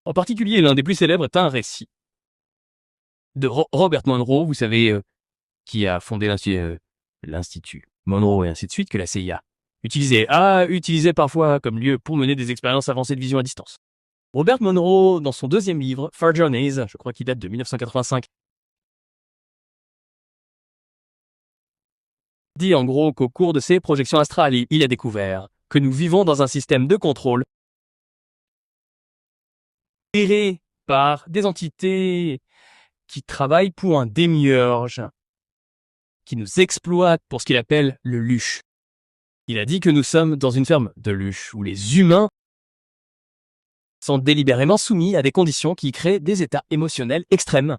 En particulier, l'un des plus célèbres est un récit de Robert Monroe, vous savez, qui a fondé l'Institut Monroe et ainsi de suite, que la CIA utilisait parfois comme lieu pour mener des expériences avancées de vision à distance. Robert Monroe, dans son deuxième livre, Far Journeys, je crois qu'il date de 1985, dit en gros qu'au cours de ses projections astrales, il a découvert que nous vivons dans un système de contrôle géré par des entités qui travaillent pour un démiurge, qui nous exploite pour ce qu'il appelle le luche. Il a dit que nous sommes dans une ferme de luche où les humains sont délibérément soumis à des conditions qui créent des états émotionnels extrêmes.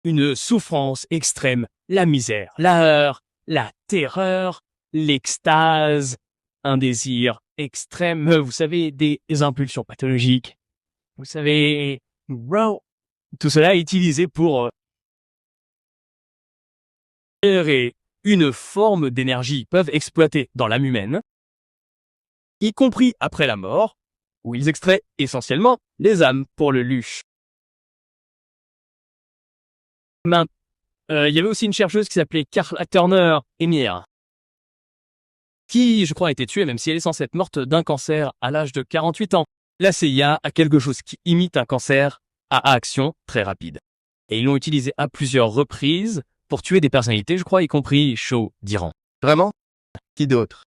Une souffrance extrême, la misère, la peur, la terreur, l'extase, un désir extrême, vous savez, des impulsions pathologiques. Vous savez, tout cela est utilisé pour gérer une forme d'énergie qu'ils peuvent exploiter dans l'âme humaine, y compris après la mort, où ils extraient essentiellement les âmes pour le luche. Il y avait aussi une chercheuse qui s'appelait Carla Turner Emir, qui, je crois, a été tuée, même si elle est censée être morte d'un cancer à l'âge de 48 ans. La CIA a quelque chose qui imite un cancer à action très rapide. Et ils l'ont utilisé à plusieurs reprises pour tuer des personnalités, je crois, y compris Shah d'Iran. Vraiment? Qui d'autre?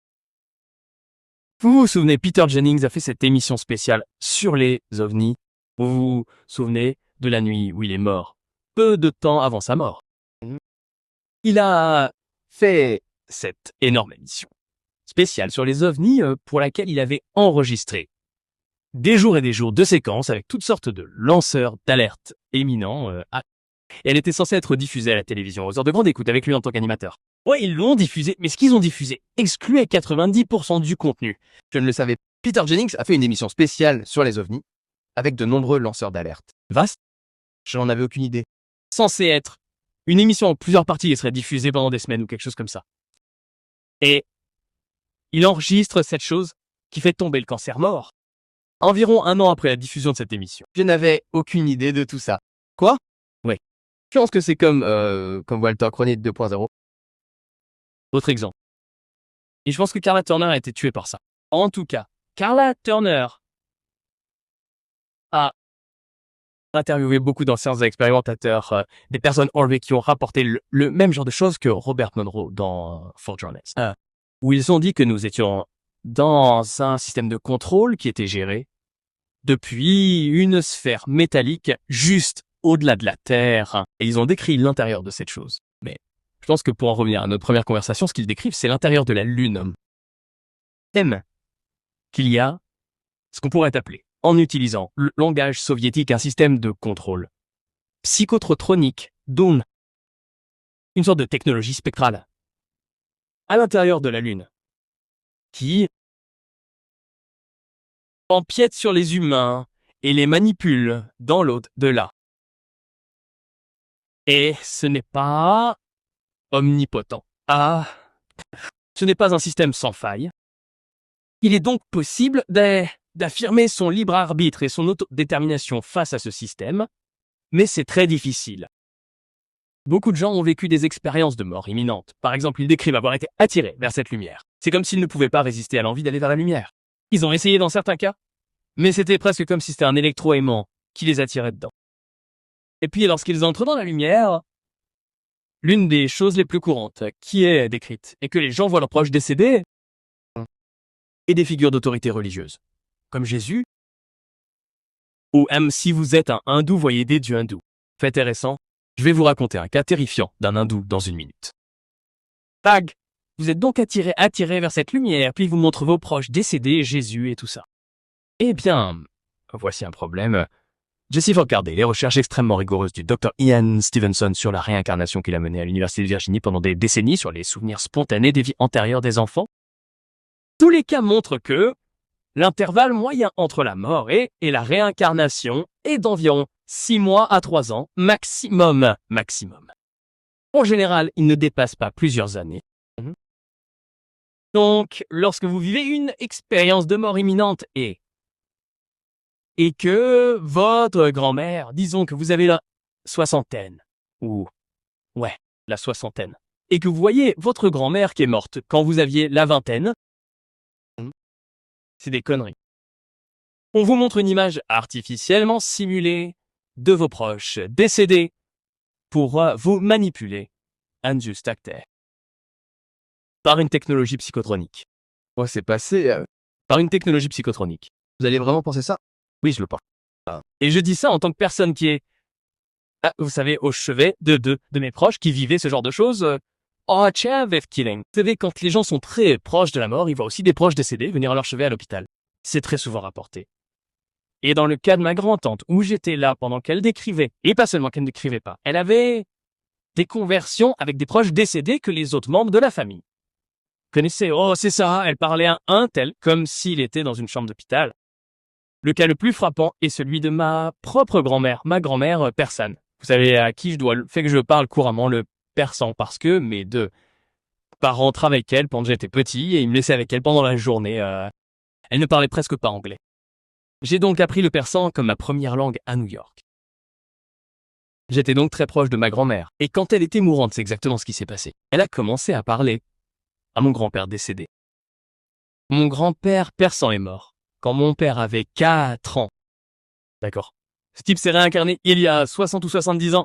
Vous vous souvenez, Peter Jennings a fait cette émission spéciale sur les ovnis. Vous vous souvenez de la nuit où il est mort, peu de temps avant sa mort. Il a fait cette énorme émission spéciale sur les ovnis pour laquelle il avait enregistré des jours et des jours de séquences avec toutes sortes de lanceurs d'alerte éminents. Et elle était censée être diffusée à la télévision aux heures de grande écoute avec lui en tant qu'animateur. Ouais, ils l'ont diffusée, mais ce qu'ils ont diffusé excluait 90% du contenu. Je ne le savais. Peter Jennings a fait une émission spéciale sur les ovnis avec de nombreux lanceurs d'alerte. Vaste. Je n'en avais aucune idée. Censé être une émission en plusieurs parties qui serait diffusée pendant des semaines ou quelque chose comme ça. Et il enregistre cette chose qui fait tomber le cancer mort environ un an après la diffusion de cette émission. Je n'avais aucune idée de tout ça. Quoi? Ouais. Je pense que c'est comme Walter Cronkite 2.0. Autre exemple. Et je pense que Carla Turner a été tuée par ça. En tout cas, Carla Turner a interviewé beaucoup d'anciens expérimentateurs, des personnes enlevées qui ont rapporté le même genre de choses que Robert Monroe dans Far Journeys, où ils ont dit que nous étions dans un système de contrôle qui était géré depuis une sphère métallique juste au-delà de la Terre. Et ils ont décrit l'intérieur de cette chose. Mais je pense que pour en revenir à notre première conversation, ce qu'ils décrivent, c'est l'intérieur de la Lune. Qu'il y a ce qu'on pourrait appeler, en utilisant le langage soviétique, un système de contrôle psychotronique, DOON, une sorte de technologie spectrale, à l'intérieur de la Lune, qui empiète sur les humains et les manipule dans l'au-delà. Et ce n'est pas omnipotent. Ce n'est pas un système sans faille. Il est donc possible d'affirmer son libre arbitre et son autodétermination face à ce système, mais c'est très difficile. Beaucoup de gens ont vécu des expériences de mort imminente. Par exemple, ils décrivent avoir été attirés vers cette lumière. C'est comme s'ils ne pouvaient pas résister à l'envie d'aller vers la lumière. Ils ont essayé dans certains cas, mais c'était presque comme si c'était un électroaimant qui les attirait dedans. Et puis, lorsqu'ils entrent dans la lumière, l'une des choses les plus courantes qui est décrite est que les gens voient leurs proches décédés et des figures d'autorité religieuse, comme Jésus, ou même si vous êtes un hindou, voyez des dieux hindous. Fait intéressant, je vais vous raconter un cas terrifiant d'un hindou dans une minute. Tag, vous êtes donc attiré vers cette lumière, puis il vous montre vos proches décédés, Jésus et tout ça. Eh bien, voici un problème. Jesse faut regarder les recherches extrêmement rigoureuses du Dr. Ian Stevenson sur la réincarnation qu'il a menée à l'Université de Virginie pendant des décennies sur les souvenirs spontanés des vies antérieures des enfants. Tous les cas montrent que l'intervalle moyen entre la mort et la réincarnation est d'environ 6 mois à 3 ans, maximum. En général, il ne dépasse pas plusieurs années. Donc, lorsque vous vivez une expérience de mort imminente et et que votre grand-mère, disons que vous avez la soixantaine, ou ouais, la soixantaine, et que vous voyez votre grand-mère qui est morte quand vous aviez la vingtaine, c'est des conneries. On vous montre une image artificiellement simulée de vos proches décédés pour vous manipuler injustement par une technologie psychotronique. Ouais, c'est passé. Par une technologie psychotronique. Vous allez vraiment penser ça? Oui, je le pense. Et je dis ça en tant que personne qui est, vous savez, au chevet de mes proches qui vivaient ce genre de choses. Oh, tiens, Vev Killing. Vous savez, quand les gens sont très proches de la mort, ils voient aussi des proches décédés venir à leur chevet à l'hôpital. C'est très souvent rapporté. Et dans le cas de ma grand-tante, où j'étais là pendant qu'elle décrivait, et pas seulement qu'elle ne décrivait pas, elle avait des conversions avec des proches décédés que les autres membres de la famille. Connaissez, oh c'est ça, elle parlait à un tel comme s'il était dans une chambre d'hôpital. Le cas le plus frappant est celui de ma propre grand-mère, ma grand-mère persane. Vous savez à qui je dois le fait que je parle couramment le persan parce que mes deux parents travaillaient avec elle pendant que j'étais petit et ils me laissaient avec elle pendant la journée. Elle ne parlait presque pas anglais. J'ai donc appris le persan comme ma première langue à New York. J'étais donc très proche de ma grand-mère et quand elle était mourante, c'est exactement ce qui s'est passé. Elle a commencé à parler à mon grand-père décédé. Mon grand-père persan est mort quand mon père avait 4 ans. D'accord. Ce type s'est réincarné il y a 60 ou 70 ans.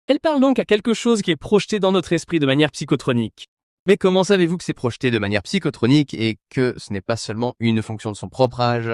Elle parle donc à quelque chose qui est projeté dans notre esprit de manière psychotronique. Mais comment savez-vous que c'est projeté de manière psychotronique et que ce n'est pas seulement une fonction de son propre âge?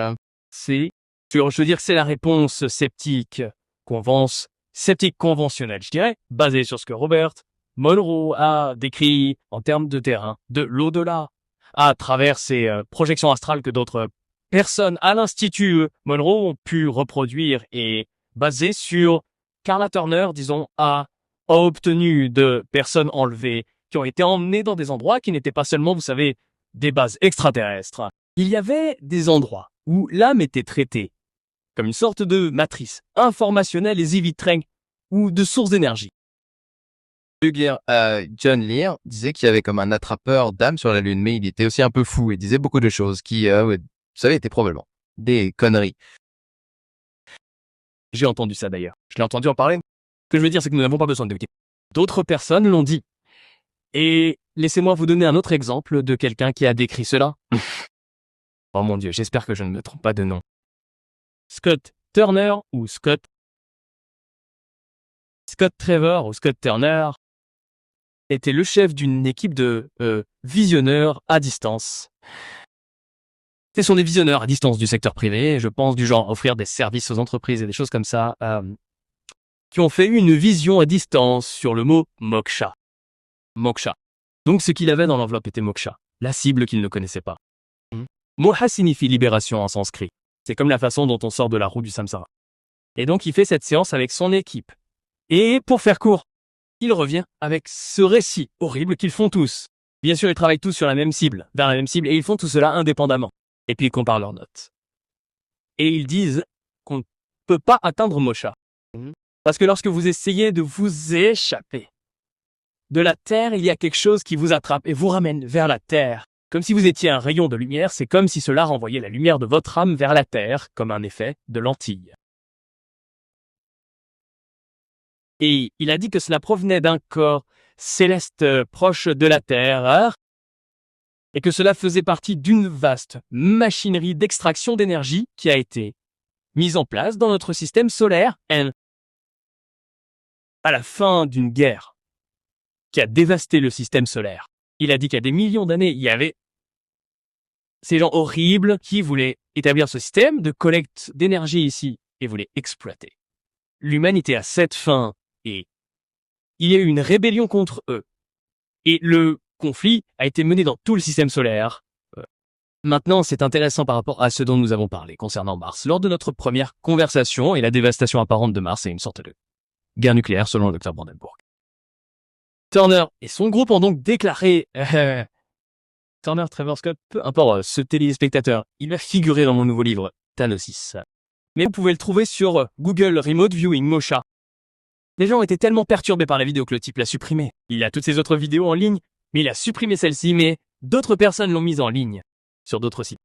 C'est, je veux dire que c'est la réponse sceptique conventionnelle, je dirais, basée sur ce que Robert Monroe a décrit en termes de terrain, de l'au-delà, à travers ces projections astrales que d'autres personnes à l'Institut Monroe ont pu reproduire et basées sur Carla Turner, disons, a obtenu de personnes enlevées qui ont été emmenées dans des endroits qui n'étaient pas seulement, vous savez, des bases extraterrestres. Il y avait des endroits où l'âme était traitée comme une sorte de matrice informationnelle et Zivitring ou de source d'énergie. John Lear disait qu'il y avait comme un attrapeur d'âme sur la Lune, mais il était aussi un peu fou et disait beaucoup de choses qui, vous savez, étaient probablement des conneries. J'ai entendu ça d'ailleurs. Je l'ai entendu en parler. Ce que je veux dire, c'est que nous n'avons pas besoin de d'écouter. D'autres personnes l'ont dit. Et laissez-moi vous donner un autre exemple de quelqu'un qui a décrit cela. Oh mon Dieu, j'espère que je ne me trompe pas de nom. Scott Turner ou Scott Trevor ou Scott Turner était le chef d'une équipe de visionneurs à distance. Ce sont des visionneurs à distance du secteur privé, je pense du genre offrir des services aux entreprises et des choses comme ça, qui ont fait une vision à distance sur le mot moksha. Moksha. Donc ce qu'il avait dans l'enveloppe était moksha, la cible qu'il ne connaissait pas. Moksha signifie libération en sanskrit. C'est comme la façon dont on sort de la roue du samsara. Et donc il fait cette séance avec son équipe. Et pour faire court, il revient avec ce récit horrible qu'ils font tous. Bien sûr, ils travaillent tous sur la même cible, vers la même cible, et ils font tout cela indépendamment. Et puis ils comparent leurs notes. Et ils disent qu'on ne peut pas atteindre moksha. Parce que lorsque vous essayez de vous échapper de la Terre, il y a quelque chose qui vous attrape et vous ramène vers la Terre. Comme si vous étiez un rayon de lumière, c'est comme si cela renvoyait la lumière de votre âme vers la Terre, comme un effet de lentille. Et il a dit que cela provenait d'un corps céleste proche de la Terre, et que cela faisait partie d'une vaste machinerie d'extraction d'énergie qui a été mise en place dans notre système solaire, à la fin d'une guerre qui a dévasté le système solaire. Il a dit qu'il y a des millions d'années, il y avait ces gens horribles qui voulaient établir ce système de collecte d'énergie ici et voulaient exploiter l'humanité à cette fin. Et il y a eu une rébellion contre eux. Et le conflit a été mené dans tout le système solaire. Maintenant, c'est intéressant par rapport à ce dont nous avons parlé concernant Mars. Lors de notre première conversation et la dévastation apparente de Mars est une sorte de guerre nucléaire selon le Dr. Brandenburg. Turner et son groupe ont donc déclaré... Turner, Trevor Scott, peu importe ce téléspectateur, il va figurer dans mon nouveau livre, Thanosis. Mais vous pouvez le trouver sur Google Remote Viewing Moksha. Les gens étaient tellement perturbés par la vidéo que le type l'a supprimée. Il a toutes ses autres vidéos en ligne, mais il a supprimé celle-ci, mais d'autres personnes l'ont mise en ligne sur d'autres sites.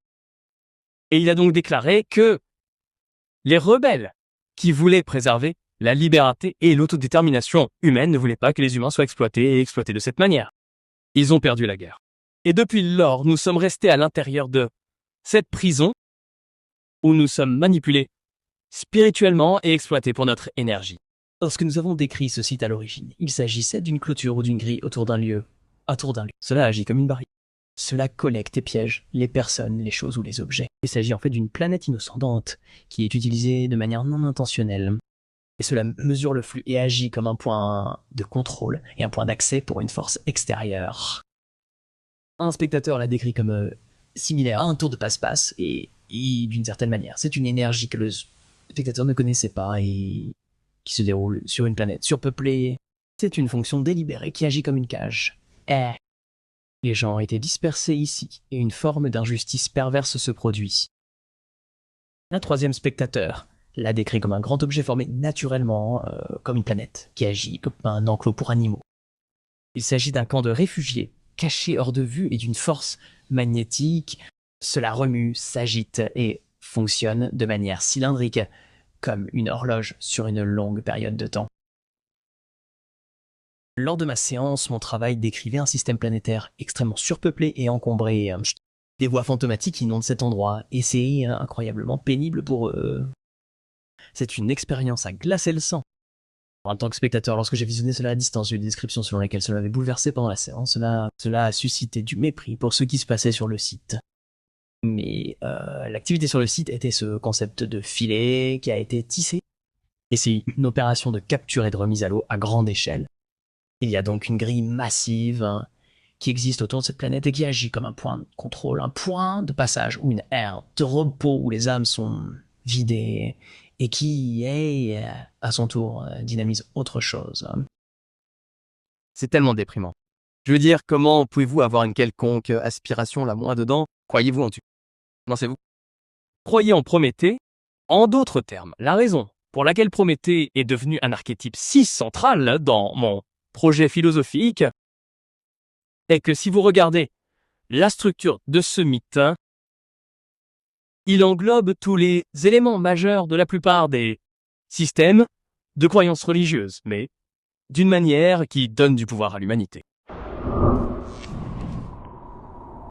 Et il a donc déclaré que les rebelles qui voulaient préserver la liberté et l'autodétermination humaine ne voulaient pas que les humains soient exploités et exploités de cette manière. Ils ont perdu la guerre. Et depuis lors, nous sommes restés à l'intérieur de cette prison où nous sommes manipulés spirituellement et exploités pour notre énergie. Lorsque nous avons décrit ce site à l'origine, il s'agissait d'une clôture ou d'une grille autour d'un lieu. Cela agit comme une barrière. Cela collecte et piège les personnes, les choses ou les objets. Il s'agit en fait d'une planète innocente qui est utilisée de manière non intentionnelle. Et cela mesure le flux et agit comme un point de contrôle et un point d'accès pour une force extérieure. Un spectateur l'a décrit comme similaire à un tour de passe-passe et d'une certaine manière. C'est une énergie que le spectateur ne connaissait pas et qui se déroule sur une planète surpeuplée. C'est une fonction délibérée qui agit comme une cage. Les gens ont été dispersés ici et une forme d'injustice perverse se produit. Un troisième spectateur l'a décrit comme un grand objet formé naturellement, comme une planète, qui agit comme un enclos pour animaux. Il s'agit d'un camp de réfugiés, caché hors de vue et d'une force magnétique. Cela remue, s'agite et fonctionne de manière cylindrique, comme une horloge sur une longue période de temps. Lors de ma séance, mon travail décrivait un système planétaire extrêmement surpeuplé et encombré. Des voix fantomatiques inondent cet endroit, et c'est incroyablement pénible pour eux. C'est une expérience à glacer le sang. En tant que spectateur, lorsque j'ai visionné cela à distance, j'ai eu des descriptions selon lesquelles cela m'avait bouleversé pendant la séance. Cela a suscité du mépris pour ce qui se passait sur le site. Mais l'activité sur le site était ce concept de filet qui a été tissé. Et c'est une opération de capture et de remise à l'eau à grande échelle. Il y a donc une grille massive qui existe autour de cette planète et qui agit comme un point de contrôle, un point de passage ou une aire de repos où les âmes sont vidées et qui, à son tour, dynamise autre chose. C'est tellement déprimant. Je veux dire, comment pouvez-vous avoir une quelconque aspiration la moins dedans? Croyez-vous en Dieu? Lancez-vous. Croyez en Prométhée. En d'autres termes, la raison pour laquelle Prométhée est devenu un archétype si central dans mon projet philosophique est que si vous regardez la structure de ce mythe, il englobe tous les éléments majeurs de la plupart des systèmes de croyances religieuses, mais d'une manière qui donne du pouvoir à l'humanité.